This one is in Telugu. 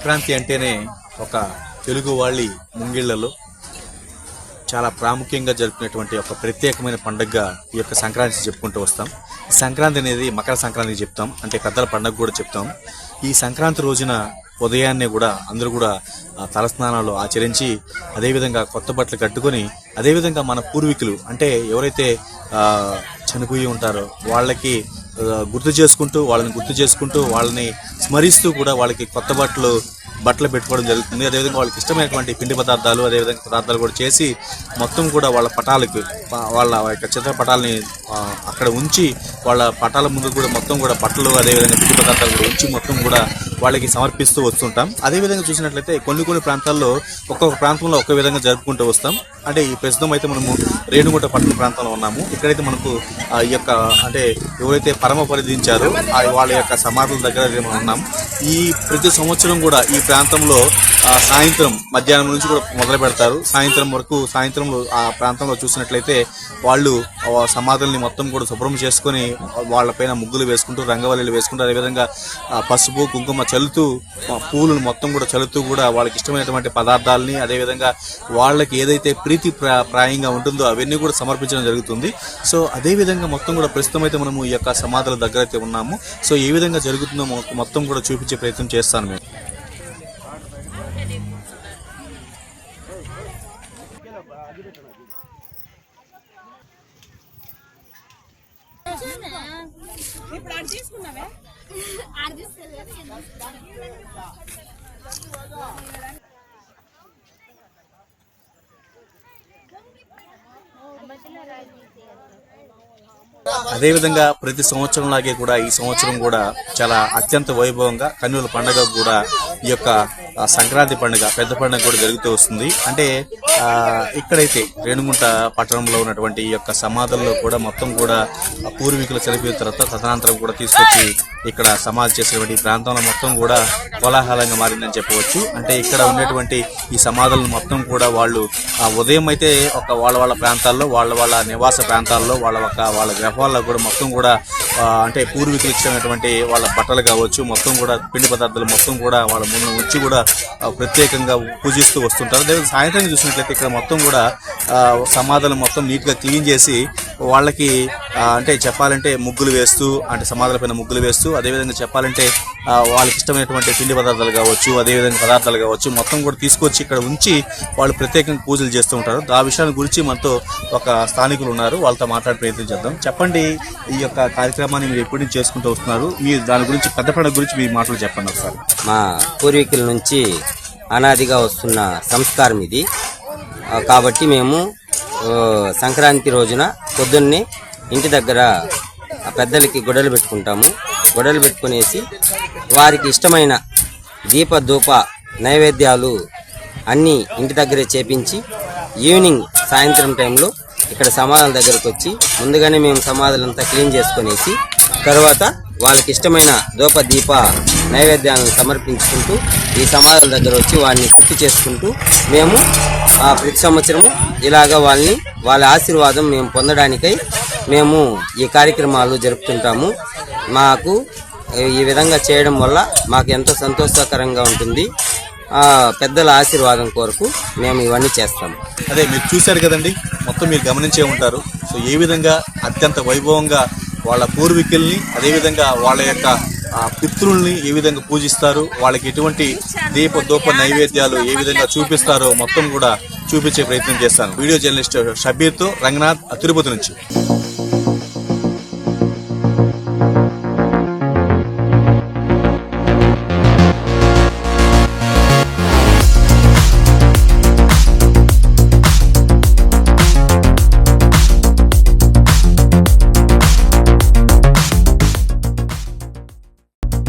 సంక్రాంతి అంటేనే ఒక తెలుగు వాళ్ళ ముంగిళ్లలో చాలా ప్రాముఖ్యంగా జరుపుకునేటువంటి ఒక ప్రత్యేకమైన పండుగగా ఈ యొక్క సంక్రాంతి చెప్పుకుంటూ వస్తాం. ఈ సంక్రాంతి అనేది మకర సంక్రాంతి చెప్తాం, అంటే పెద్దల పండుగ కూడా చెప్తాం. ఈ సంక్రాంతి రోజున ఉదయాన్నే కూడా అందరూ కూడా తలస్నానాలు ఆచరించి అదేవిధంగా కొత్త బట్టలు కట్టుకొని అదేవిధంగా మన పూర్వీకులు అంటే ఎవరైతే చనిపోయి ఉంటారో వాళ్ళకి గుర్తు చేసుకుంటూ వాళ్ళని స్మరిస్తూ కూడా వాళ్ళకి కొత్త బట్టలు పెట్టుకోవడం జరుగుతుంది. అదేవిధంగా వాళ్ళకి ఇష్టమైనటువంటి పిండి పదార్థాలు అదేవిధంగా పదార్థాలు కూడా చేసి మొత్తం కూడా వాళ్ళ పటాలకి వాళ్ళ యొక్క చిత్రపటాలని అక్కడ ఉంచి వాళ్ళ పటాల ముందు కూడా మొత్తం కూడా బట్టలు అదేవిధంగా పిండి పదార్థాలు కూడా ఉంచి మొత్తం కూడా వాళ్ళకి సమర్పిస్తూ వస్తుంటాం. అదేవిధంగా చూసినట్లయితే కొన్ని ప్రాంతాల్లో ఒక్కొక్క ప్రాంతంలో ఒక్క విధంగా జరుపుకుంటూ వస్తాం. అంటే ఈ ప్రస్తుతం అయితే మనము రేణుగుంట పట్టణ ప్రాంతంలో ఉన్నాము. ఇక్కడైతే మనకు ఈ యొక్క అంటే ఎవరైతే పరమ పరిధించారో వాళ్ళ యొక్క సమాధుల దగ్గర మనం ఉన్నాం. ఈ ప్రతి సంవత్సరం కూడా ఈ ప్రాంతంలో సాయంత్రం మధ్యాహ్నం నుంచి కూడా మొదలు పెడతారు. సాయంత్రంలో ఆ ప్రాంతంలో చూసినట్లయితే వాళ్ళు సమాధుల్ని మొత్తం కూడా శుభ్రం చేసుకొని వాళ్ళపైన ముగ్గులు వేసుకుంటూ రంగవల్లిలు వేసుకుంటూ అదేవిధంగా పసుపు కుంకుమ చల్లుతూ పూలను మొత్తం కూడా చల్లుతూ కూడా వాళ్ళకి ఇష్టమైనటువంటి పదార్థాలని అదేవిధంగా వాళ్ళకి ఏదైతే ప్రీతి ప్రాయంగా ఉంటుందో అవన్నీ కూడా సమర్పించడం జరుగుతుంది. సో అదేవిధంగా మొత్తం కూడా ప్రస్తుతం అయితే మనము ఈ యొక్క సమాధుల దగ్గర అయితే ఉన్నాము. సో ఏ విధంగా జరుగుతుందో మొత్తం కూడా చూపించే ప్రయత్నం చేస్తాను మేము. అదేవిధంగా ప్రతి సంవత్సరం లాగే కూడా ఈ సంవత్సరం కూడా చాలా అత్యంత వైభవంగా కన్నుల పండుగ కూడా ఈ యొక్క సంక్రాంతి పండుగ పెద్ద పండుగ కూడా జరుగుతూ వస్తుంది. అంటే ఇక్కడైతే రేణుగుంట పట్టణంలో ఉన్నటువంటి ఈ యొక్క సమాధుల్లో కూడా మొత్తం కూడా పూర్వీకులు చనిపోయిన తర్వాత తదనంతరం కూడా తీసుకొచ్చి ఇక్కడ సమాధి చేసేటువంటి ప్రాంతంలో మొత్తం కూడా కోలాహలంగా మారిందని చెప్పవచ్చు. అంటే ఇక్కడ ఉండేటువంటి ఈ సమాధులను మొత్తం కూడా వాళ్ళు ఉదయం అయితే ఒక వాళ్ళ ప్రాంతాల్లో వాళ్ళ నివాస ప్రాంతాల్లో వాళ్ళ గ్రహాల్లో కూడా మొత్తం కూడా అంటే పూర్వీకులు ఇచ్చినటువంటి వాళ్ళ బట్టలు కావచ్చు మొత్తం కూడా పిండి పదార్థాలు మొత్తం కూడా వాళ్ళ ముందు వచ్చి కూడా ప్రత్యేకంగా పూజిస్తూ వస్తుంటారు. అదే సాయంత్రం చూసినట్లయితే ఇక్కడ మొత్తం కూడా సమాధులు మొత్తం నీట్గా క్లీన్ చేసి వాళ్ళకి అంటే చెప్పాలంటే ముగ్గులు వేస్తూ అంటే సమాధుల పైన ముగ్గులు వేస్తూ అదేవిధంగా చెప్పాలంటే వాళ్ళకి ఇష్టమైనటువంటి పిండి పదార్థాలు కావచ్చు అదేవిధంగా పదార్థాలు కావచ్చు మొత్తం కూడా తీసుకొచ్చి ఇక్కడ ఉంచి వాళ్ళు ప్రత్యేకంగా పూజలు చేస్తూ ఉంటారు. ఆ విషయాల గురించి మనతో ఒక స్థానికులు ఉన్నారు, వాళ్ళతో మాట్లాడే ప్రయత్నం చేద్దాం. చెప్పండి, ఈ యొక్క కార్యక్రమాన్ని మీరు ఎప్పటి నుంచి చేసుకుంటూ వస్తున్నారు? మీరు దాని గురించి పెద్ద పండుగ గురించి మీ మాటలు చెప్పండి ఒకసారి. మా పూర్వీకుల నుంచి అనాదిగా వస్తున్న సంస్కారం ఇది. కాబట్టి మేము సంక్రాంతి రోజున పొద్దున్నే ఇంటి దగ్గర పెద్దలకి గొడవలు పెట్టుకుంటాము. గొడవలు పెట్టుకునేసి వారికి ఇష్టమైన దీప ధూప నైవేద్యాలు అన్నీ ఇంటి దగ్గరే చేపించి ఈవినింగ్ సాయంత్రం టైంలో ఇక్కడ సమాధుల దగ్గరకు వచ్చి ముందుగానే మేము సమాధులంతా క్లీన్ చేసుకునేసి తర్వాత వాళ్ళకి ఇష్టమైన ధూప దీప నైవేద్యాలను సమర్పించుకుంటూ ఈ సమాధుల దగ్గర వచ్చి వారిని గుర్తు చేసుకుంటూ మేము ప్రతి సంవత్సరము ఇలాగా వాళ్ళ ఆశీర్వాదం మేము పొందడానికై మేము ఈ కార్యక్రమాలు జరుపుతుంటాము. మాకు ఈ విధంగా చేయడం వల్ల మాకు ఎంతో సంతోషకరంగా ఉంటుంది. పెద్దల ఆశీర్వాదం కొరకు మేము ఇవన్నీ చేస్తాము. అదే మీరు చూశారు కదండి, మొత్తం మీరు గమనించే ఉంటారు. సో ఏ విధంగా అత్యంత వైభవంగా వాళ్ళ పూర్వీకుల్ని అదేవిధంగా వాళ్ళ యొక్క పితృల్ని ఏ విధంగా పూజిస్తారు, వాళ్ళకి ఎటువంటి దీప నైవేద్యాలు ఏ విధంగా చూపిస్తారో మొత్తం కూడా చూపించే ప్రయత్నం చేస్తాను. వీడియో జర్నలిస్ట్ షబీర్తో రంగనాథ్, తిరుపతి నుంచి.